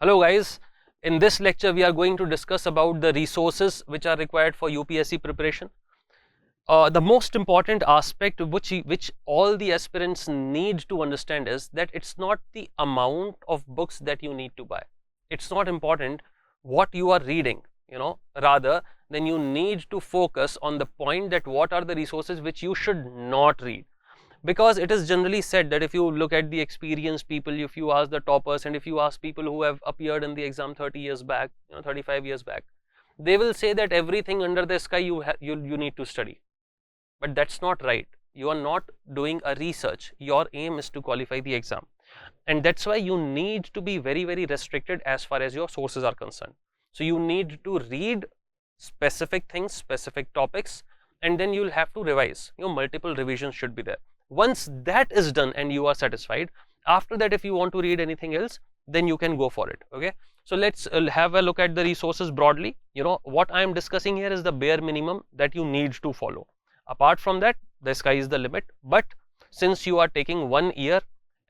Hello guys, in this lecture we are going to discuss about the resources which are required for UPSC preparation. The most important aspect which all the aspirants need to understand is that it's not the amount of books that you need to buy. It's not important what you are reading, rather then you need to focus on the point that what are the resources which you should not read. Because it is generally said that if you look at the experienced people, if you ask the toppers and if you ask people who have appeared in the exam 30 years back, 35 years back, they will say that everything under the sky you need to study. But that's not right. You are not doing a research. Your aim is to qualify the exam. And that's why you need to be very, very restricted as far as your sources are concerned. So you need to read specific things, specific topics, and then you'll have to revise. Multiple revisions should be there. Once that is done and you are satisfied, after that if you want to read anything else, then you can go for it. Okay, so let's have a look at the resources broadly. What I am discussing here is the bare minimum that you need to follow. Apart from that, the sky is the limit. But since you are taking 1 year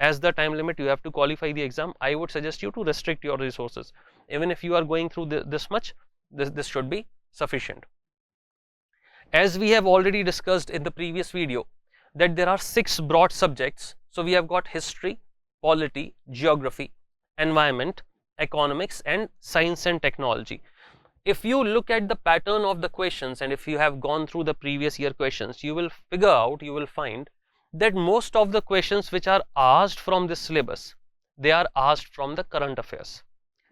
as the time limit, you have to qualify the exam. I would suggest you to restrict your resources. Even if you are going through this much, this should be sufficient. As we have already discussed in the previous video, that there are 6 broad subjects. So we have got history, polity, geography, environment, economics, and science and technology. If you look at the pattern of the questions and if you have gone through the previous year questions, you will find that most of the questions which are asked from this syllabus, they are asked from the current affairs.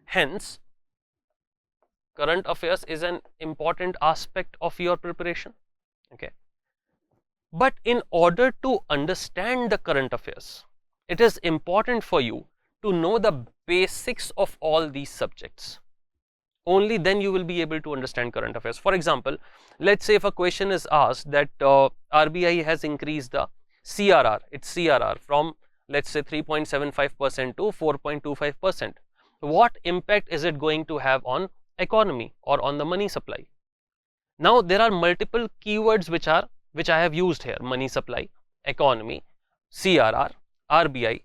Hence, current affairs is an important aspect of your preparation. Okay. But in order to understand the current affairs, it is important for you to know the basics of all these subjects. Only then you will be able to understand current affairs. For example, let's say if a question is asked that RBI has increased the CRR, its CRR from let's say 3.75% to 4.25%. What impact is it going to have on economy or on the money supply? Now there are multiple keywords which I have used here: money supply, economy, CRR, RBI.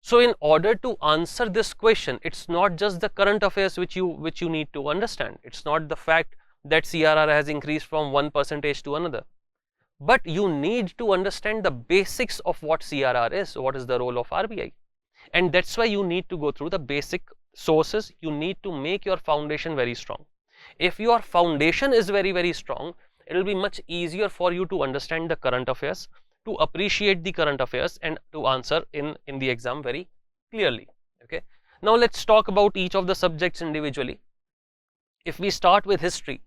So in order to answer this question, it's not just the current affairs which you need to understand. It's not the fact that CRR has increased from 1% to another. But you need to understand the basics of what CRR is, what is the role of RBI. And that's why you need to go through the basic sources. You need to make your foundation very strong. If your foundation is very, very strong, it will be much easier for you to understand the current affairs, to appreciate the current affairs, and to answer in the exam very clearly. Okay. Now let's talk about each of the subjects individually. If we start with history,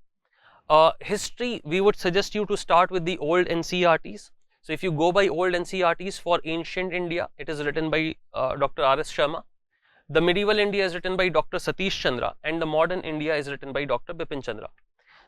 we would suggest you to start with the old NCERTs. So if you go by old NCERTs for ancient India, it is written by Dr. R.S. Sharma. The medieval India is written by Dr. Satish Chandra, and the modern India is written by Dr. Bipin Chandra.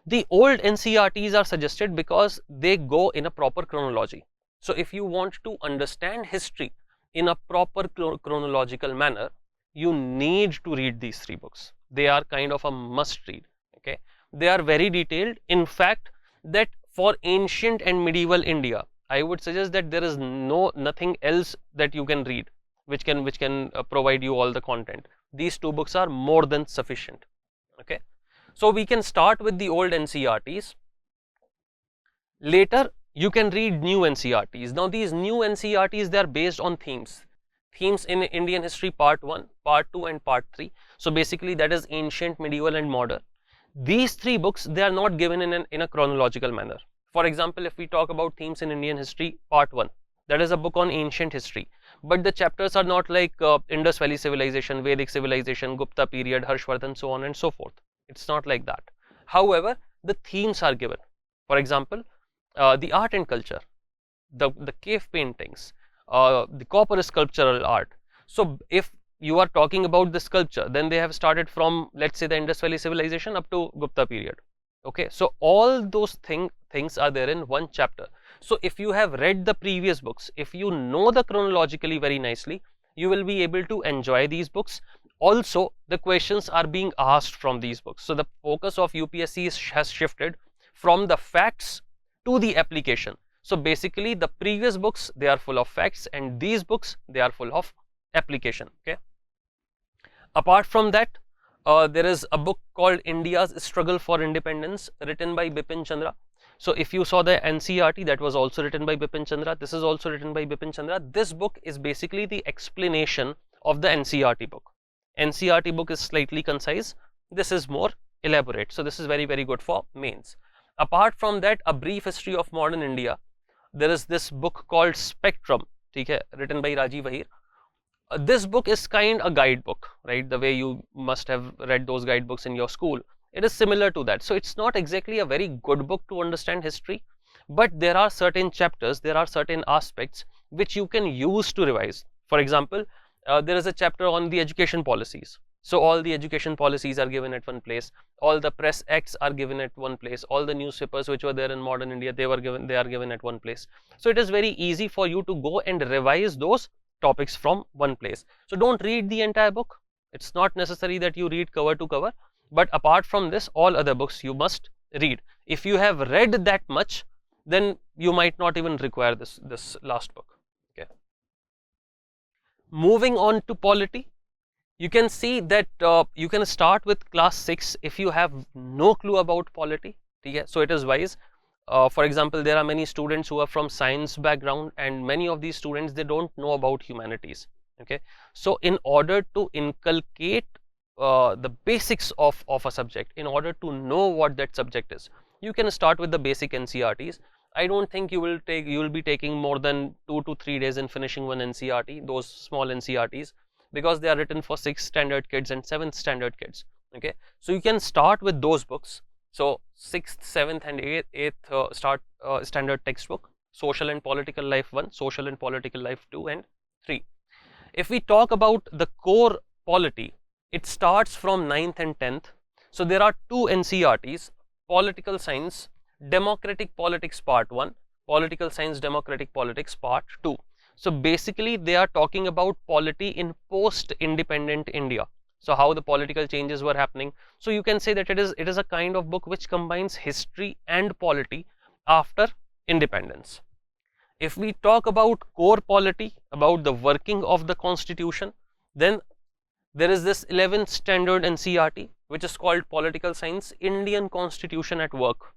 The old NCERTs are suggested because they go in a proper chronology. So if you want to understand history in a proper chronological manner, you need to read these 3 books. They are kind of a must read. Okay, they are very detailed. In fact, that for ancient and medieval India, I would suggest that there is nothing else that you can read which can provide you all the content. These 2 books are more than sufficient. Okay. So we can start with the old NCERTs. Later, you can read new NCERTs. Now these new NCERTs, they are based on themes. Themes in Indian history part 1, part 2 and part 3. So basically that is ancient, medieval and modern. These 3 books, they are not given in a chronological manner. For example, if we talk about themes in Indian history part 1, that is a book on ancient history. But the chapters are not like Indus Valley civilization, Vedic civilization, Gupta period, Harshvardhan, so on and so forth. It's not like that. However, the themes are given. For example, the art and culture, the cave paintings, the copper sculptural art. So if you are talking about the sculpture, then they have started from, let's say, the Indus Valley civilization up to Gupta period. Okay, so all those things are there in one chapter. So if you have read the previous books, if you know the chronologically very nicely, you will be able to enjoy these books. Also, the questions are being asked from these books. So the focus of UPSC has shifted from the facts to the application. So basically the previous books, they are full of facts, and these books, they are full of application. Okay. Apart from that, there is a book called India's Struggle for Independence, written by Bipin Chandra. So if you saw the NCERT, that was also written by Bipin Chandra. This is also written by Bipin Chandra. This book is basically the explanation of the NCERT book. NCERT book is slightly concise. This is more elaborate. So this is very, very good for mains. Apart from that, A Brief History of Modern India. There is this book called Spectrum, written by Rajiv Ahir. This book is kind of a guidebook, right? The way you must have read those guidebooks in your school. It is similar to that. So it's not exactly a very good book to understand history, but there are certain chapters, there are certain aspects which you can use to revise. For example, there is a chapter on the education policies. So all the education policies are given at one place, all the press acts are given at one place, all the newspapers which were there in modern India, they are given at one place. So it is very easy for you to go and revise those topics from one place. So don't read the entire book. It's not necessary that you read cover to cover, but apart from this, all other books you must read. If you have read that much, then you might not even require this last book. Okay. Moving on to polity, you can see that you can start with class 6 if you have no clue about polity. So it is wise. For example, there are many students who are from science background, and many of these students, they don't know about humanities. Okay, so in order to inculcate the basics of a subject, in order to know what that subject is, you can start with the basic NCERTs. I don't think you will be taking more than 2 to 3 days in finishing one NCERT, those small NCERTs, because they are written for 6th standard kids and 7th standard kids. Okay, so you can start with those books. So 6th, 7th and 8th standard textbook, Social and Political Life 1, Social and Political Life 2 and 3. If we talk about the core polity, it starts from 9th and 10th. So there are 2 NCERTs, Political Science, Democratic Politics Part 1, Political Science, Democratic Politics Part 2. So basically they are talking about polity in post-independent India. So how the political changes were happening. So you can say that it is a kind of book which combines history and polity after independence. If we talk about core polity, about the working of the constitution, then there is this 11th standard NCERT which is called Political Science, Indian Constitution at Work.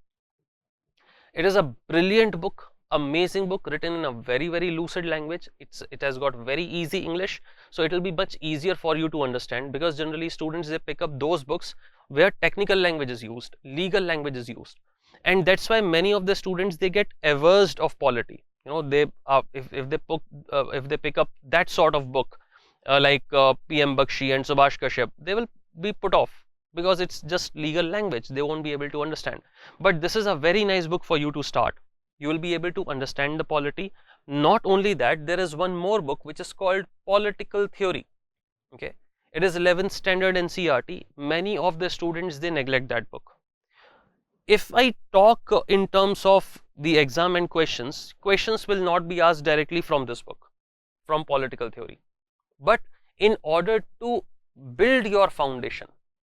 It is a brilliant book, amazing book, written in a very, very lucid language. It has got very easy English, so it will be much easier for you to understand, because generally students, they pick up those books where technical language is used, legal language is used, and that's why many of the students, they get averse of polity. You know, they if they pick up that sort of book like PM Bakshi and Subhash Kashyap, they will be put off because it's just legal language, they won't be able to understand. But this is a very nice book for you to start. You will be able to understand the polity. Not only that, there is one more book which is called Political Theory. Okay, it is 11th standard NCERT. Many of the students, they neglect that book. If I talk in terms of the exam and questions will not be asked directly from this book, from Political Theory. But in order to build your foundation,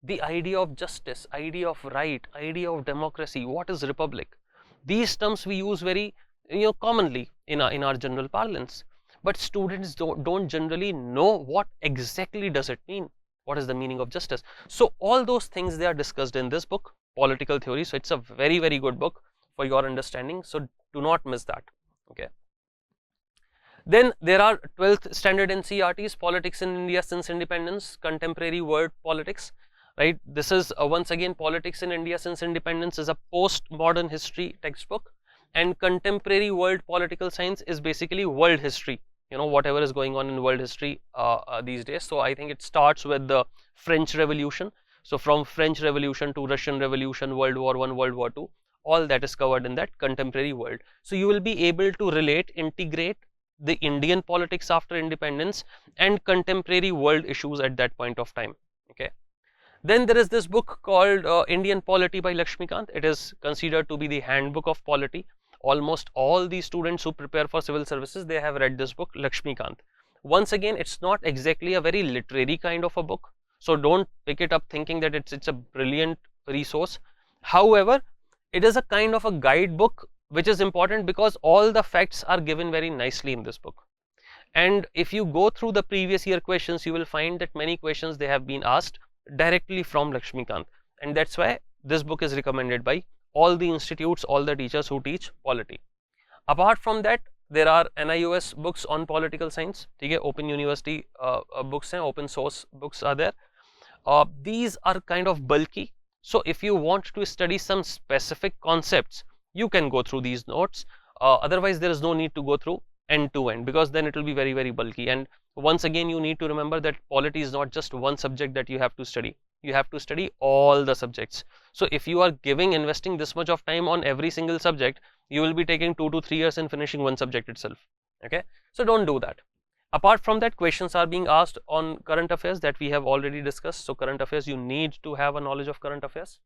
the idea of justice, idea of right, idea of democracy, what is republic, these terms we use very commonly in our general parlance, but students don't generally know what exactly does it mean, what is the meaning of justice. So all those things, they are discussed in this book, Political Theory. So it's a very, very good book for your understanding, so do not miss that. Okay, then there are 12th standard NCERTs, Politics in India since Independence, Contemporary World Politics. Right, this is once again, Politics in India since Independence is a post-modern history textbook, and Contemporary World Political Science is basically world history, whatever is going on in world history these days. So I think it starts with the French Revolution. So from French Revolution to Russian Revolution, World War I, World War II, all that is covered in that contemporary world. So you will be able to integrate the Indian politics after independence and contemporary world issues at that point of time. Okay. Then there is this book called Indian Polity by Lakshmikant. It is considered to be the handbook of polity. Almost all the students who prepare for civil services, they have read this book, Lakshmikant. Once again, it's not exactly a very literary kind of a book, so don't pick it up thinking that it's a brilliant resource. However, it is a kind of a guidebook which is important because all the facts are given very nicely in this book. And if you go through the previous year questions, you will find that many questions they have been asked directly from Lakshmikant, and that's why this book is recommended by all the institutes, all the teachers who teach polity. Apart from that, there are NIOS books on political science. ठीक है, Open University books हैं, open source books are there. These are kind of bulky, so if you want to study some specific concepts, you can go through these notes. Otherwise, there is no need to go through end to end, because then it will be very, very bulky. And once again, you need to remember that polity is not just one subject that you have to study. You have to study all the subjects. So if you are investing this much of time on every single subject, you will be taking 2 to 3 years in finishing one subject itself. Okay, so don't do that. Apart from that, questions are being asked on current affairs that we have already discussed. So current affairs, you need to have a knowledge of current affairs.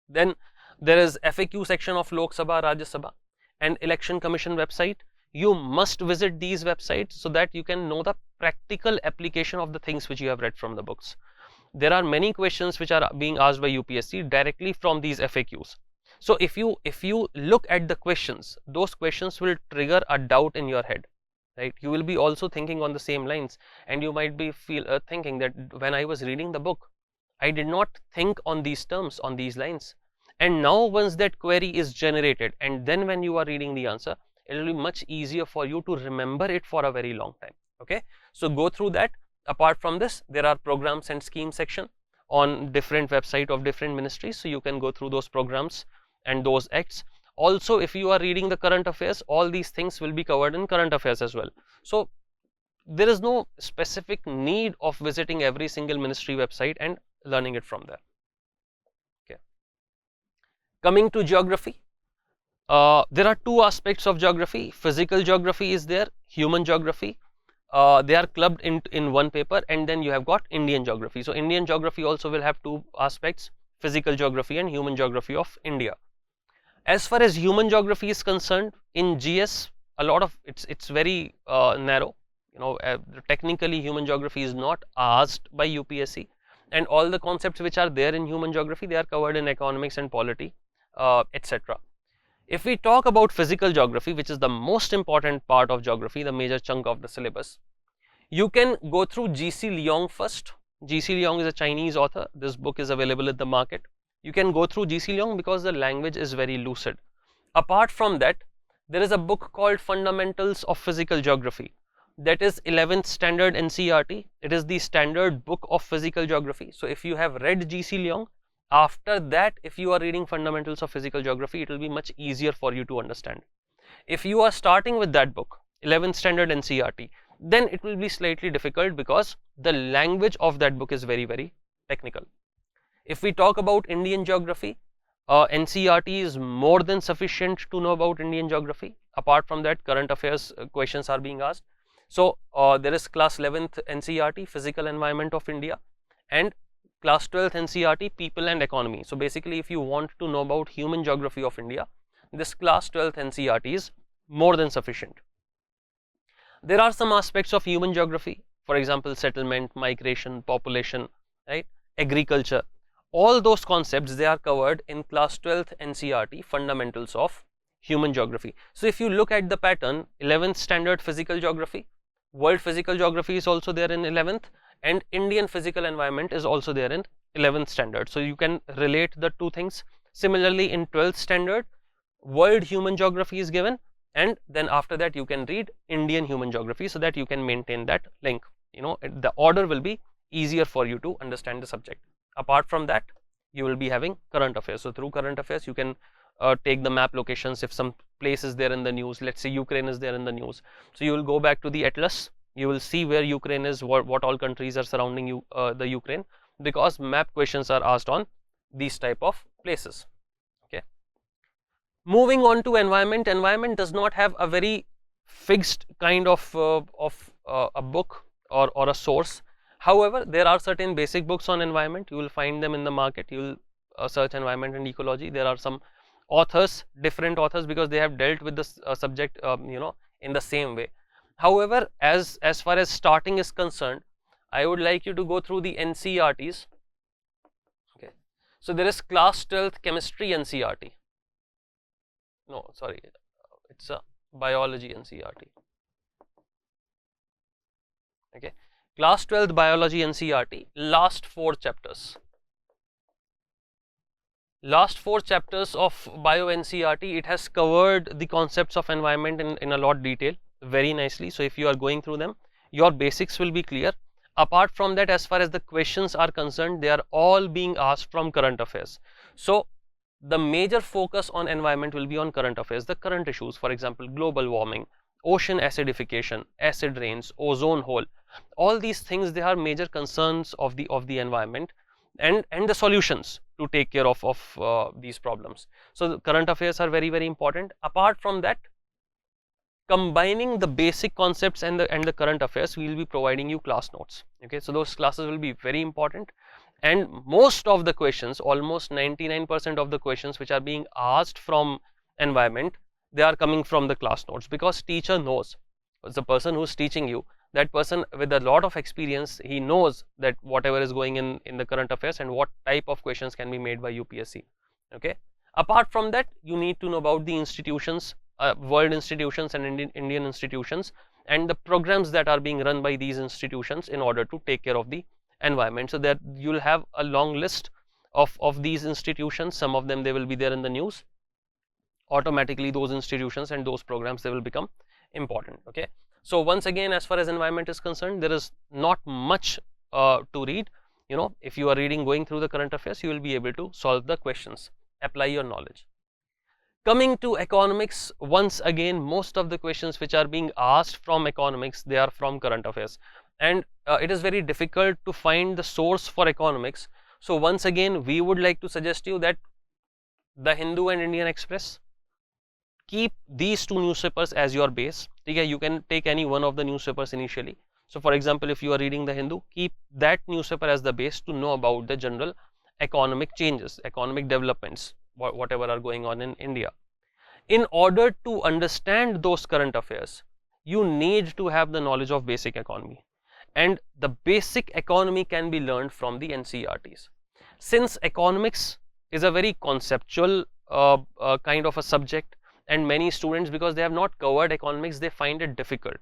Then there is FAQ section of Lok Sabha, Rajya Sabha and Election Commission website. You must visit these websites so that you can know the practical application of the things which you have read from the books. There are many questions which are being asked by UPSC directly from these FAQs. So if you look at the questions, those questions will trigger a doubt in your head, right? You will be also thinking on the same lines, and you might be thinking that when I was reading the book, I did not think on these terms, on these lines. And now once that query is generated, and then when you are reading the answer, it will be much easier for you to remember it for a very long time. Okay, so go through that. Apart from this, there are programs and schemes section on different website of different ministries, so you can go through those programs and those acts. Also, if you are reading the current affairs, all these things will be covered in current affairs as well. So there is no specific need of visiting every single ministry website and learning it from there. Okay, coming to geography, there are two aspects of geography. Physical geography is there, human geography. They are clubbed in one paper, and then you have got Indian geography. So Indian geography also will have two aspects, physical geography and human geography of India. As far as human geography is concerned, in GS, a lot of it's very narrow. Technically human geography is not asked by UPSC, and all the concepts which are there in human geography, they are covered in economics and polity, etc. If we talk about physical geography, which is the most important part of geography, the major chunk of the syllabus, you can go through G.C. Leong first. G.C. Leong is a Chinese author. This book is available in the market. You can go through G.C. Leong because the language is very lucid. Apart from that, there is a book called Fundamentals of Physical Geography. That is 11th standard NCERT. It is the standard book of physical geography. So if you have read G.C. Leong, after that, if you are reading Fundamentals of Physical Geography, it will be much easier for you to understand. If you are starting with that book, 11th standard NCERT, then it will be slightly difficult because the language of that book is very, very technical. If we talk about Indian geography, NCERT is more than sufficient to know about Indian geography. Apart from that, current affairs questions are being asked. So there is class 11th NCERT, Physical Environment of India, and class 12th NCERT, People and Economy. So basically, if you want to know about human geography of India, this class 12th NCERT is more than sufficient. There are some aspects of human geography, for example, settlement, migration, population, right, agriculture. All those concepts, they are covered in class 12th NCERT, Fundamentals of Human Geography. So if you look at the pattern, 11th standard physical geography, world physical geography is also there in 11th, and Indian physical environment is also there in 11th standard. So you can relate the two things. Similarly, in 12th standard, world human geography is given, and then after that you can read Indian human geography, so that you can maintain that link. The order will be easier for you to understand the subject. Apart from that, you will be having current affairs. So through current affairs, you can take the map locations. If some place is there in the news, let's say Ukraine is there in the news, so you will go back to the atlas. You will see where Ukraine is, what all countries are surrounding you, the Ukraine, because map questions are asked on these type of places. Okay. Moving on to environment. Environment does not have a very fixed kind of a book or a source. However, there are certain basic books on environment. You will find them in the market. You will search environment and ecology. There are some authors, different authors, because they have dealt with this subject, in the same way. However, as far as starting is concerned, I would like you to go through the NCERTs. Okay, so there is class 12th chemistry NCERT. No, sorry, it's a biology NCERT. Okay, class 12th biology NCERT, last 4 chapters. Last 4 chapters of bio NCERT, it has covered the concepts of environment in a lot detail very nicely. So if you are going through them, your basics will be clear. Apart from that, as far as the questions are concerned, they are all being asked from current affairs. So the major focus on environment will be on current affairs, the current issues, for example, global warming, ocean acidification, acid rains, ozone hole. All these things, they are major concerns of the environment, and the solutions to take care of these problems. So the current affairs are very important. Apart from that, combining the basic concepts and the current affairs, we will be providing you class notes. Okay, so those classes will be very important, and most of the questions, almost 99% of the questions which are being asked from environment, they are coming from the class notes, because teacher knows, the person who's teaching you, that person with a lot of experience, he knows that whatever is going in the current affairs and what type of questions can be made by UPSC. Okay, apart from that, you need to know about the institutions, world institutions and Indian institutions, and the programs that are being run by these institutions in order to take care of the environment. So that you'll have a long list of these institutions. Some of them, they will be there in the news. Automatically those institutions and those programs, they will become important. Okay, so once again, as far as environment is concerned, there is not much to read. You know, if you are reading, going through the current affairs, you will be able to solve the questions, apply your knowledge. Coming to economics, once again, most of the questions which are being asked from economics, they are from current affairs, and it is very difficult to find the source for economics. So once again, we would like to suggest you that the Hindu and Indian Express, keep these 2 newspapers as your base. Okay, you can take any one of the newspapers initially. So for example, if you are reading the Hindu, keep that newspaper as the base to know about the general economic changes, economic developments, whatever are going on in India. In order to understand those current affairs, you need to have the knowledge of basic economy, and the basic economy can be learned from the NCERTs. Since economics is a very conceptual kind of a subject, and many students, because they have not covered economics, they find it difficult.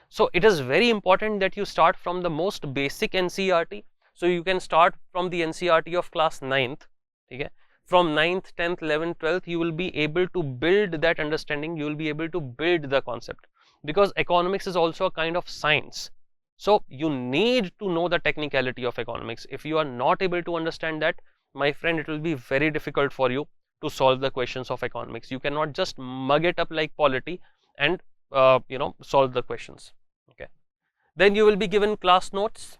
So it is very important that you start from the most basic NCERT. So you can start from the NCERT of class 9th. Okay, from 9th, 10th, 11th, 12th, you will be able to build that understanding, you will be able to build the concept, because economics is also a kind of science. So you need to know the technicality of economics. If you are not able to understand that, my friend, it will be very difficult for you to solve the questions of economics. You cannot just mug it up like polity and solve the questions. Okay, then you will be given class notes,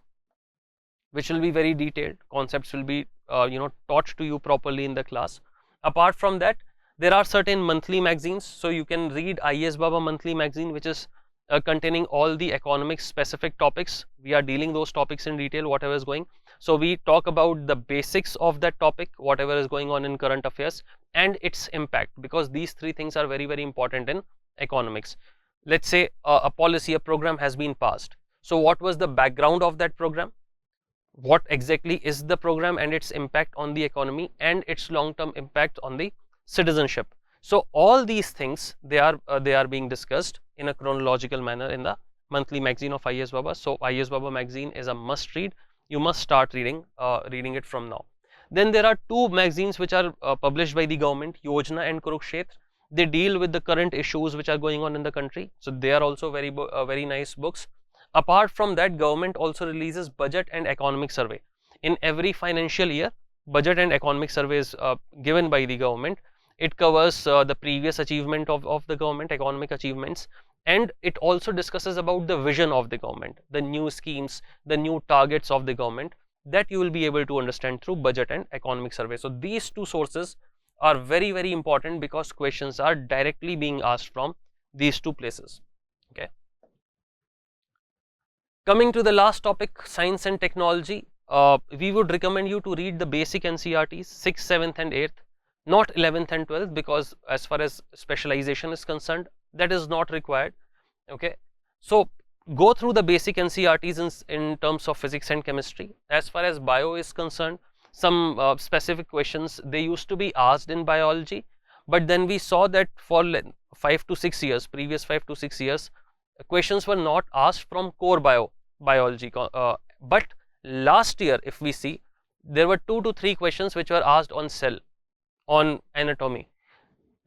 which will be very detailed. Concepts will be taught to you properly in the class. Apart from that, there are certain monthly magazines. So you can read IASbaba monthly magazine, which is containing all the economics specific topics. We are dealing those topics in detail, whatever is going. So we talk about the basics of that topic, whatever is going on in current affairs, and its impact, because these 3 things are very important in economics. Let's say a policy, a program has been passed. So what was the background of that program? What exactly is the program and its impact on the economy and its long-term impact on the citizenship? So all these things, they are being discussed in a chronological manner in the monthly magazine of IASbaba. So IASbaba magazine is a must read. You must start reading it from now. Then there are 2 magazines which are published by the government, Yojana and Kurukshetra. They deal with the current issues which are going on in the country. So they are also very nice books. Apart from that, government also releases budget and economic survey. In every financial year, budget and economic survey is given by the government. It covers the previous achievement of the government, economic achievements, and it also discusses about the vision of the government, the new schemes, the new targets of the government, that you will be able to understand through budget and economic survey. So these 2 sources are very important, because questions are directly being asked from these 2 places. Okay. Coming to the last topic, science and technology, we would recommend you to read the basic NCERTs, 6th, 7th and 8th, not 11th and 12th, because as far as specialization is concerned, that is not required. Okay, so go through the basic NCERTs in terms of physics and chemistry. As far as bio is concerned, some specific questions, they used to be asked in biology, but then we saw that for 5 to 6 years, previous 5 to 6 years, questions were not asked from core bio, biology. But last year, if we see, there were 2 to 3 questions which were asked on cell, on anatomy,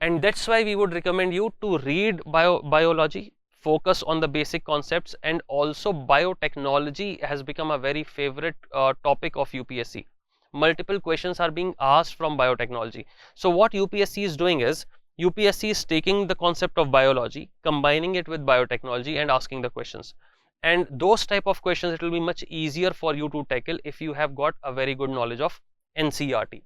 and that's why we would recommend you to read biology, focus on the basic concepts, and also biotechnology has become a very favorite topic of UPSC. Multiple questions are being asked from biotechnology. So what UPSC is doing is, UPSC is taking the concept of biology, combining it with biotechnology and asking the questions. And those type of questions, it will be much easier for you to tackle if you have got a very good knowledge of NCERT.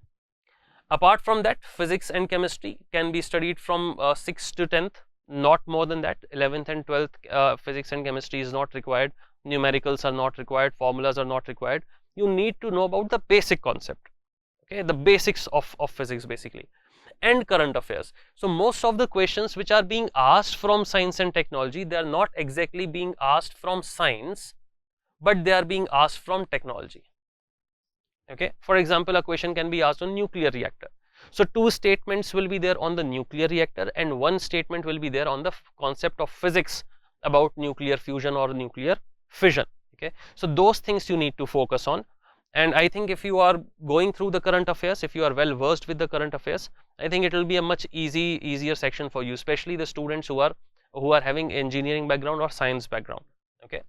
Apart from that, physics and chemistry can be studied from 6th to 10th, not more than that. 11th and 12th, physics and chemistry is not required, numericals are not required, formulas are not required. You need to know about the basic concept, okay, the basics of physics basically, and current affairs. So most of the questions which are being asked from science and technology, they are not exactly being asked from science, but they are being asked from technology. Okay, for example, a question can be asked on nuclear reactor. So 2 statements will be there on the nuclear reactor and 1 statement will be there on the concept of physics about nuclear fusion or nuclear fission. Okay, so those things you need to focus on. And I think if you are going through the current affairs, if you are well versed with the current affairs, I think it will be a much easier section for you, especially the students who are having engineering background or science background. Okay,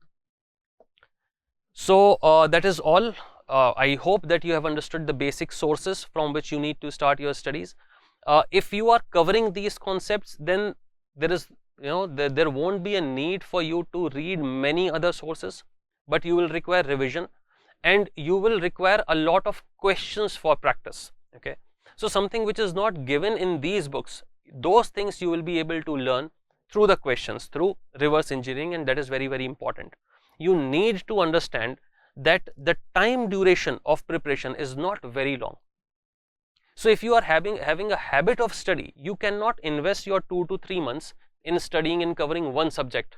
so that is all. I hope that you have understood the basic sources from which you need to start your studies. If you are covering these concepts, then there is, there won't be a need for you to read many other sources, but you will require revision and you will require a lot of questions for practice. Okay, so something which is not given in these books, those things you will be able to learn through the questions, through reverse engineering, and that is very, very important. You need to understand that the time duration of preparation is not very long. So if you are having a habit of study, you cannot invest your 2 to 3 months in studying and covering one subject.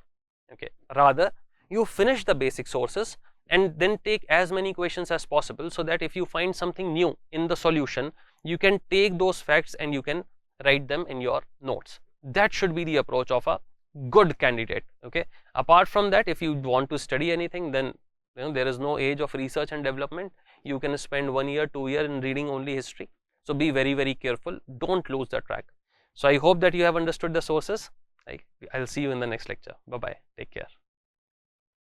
Okay, rather you finish the basic sources and then take as many questions as possible, so that if you find something new in the solution, you can take those facts and you can write them in your notes. That should be the approach of a good candidate. Okay, apart from that, if you want to study anything, then there is no age of research and development. You can spend 1 year, 2 years in reading only history. So be very, very careful. Don't lose the track. So I hope that you have understood the sources. I'll see you in the next lecture. Bye bye. Take care.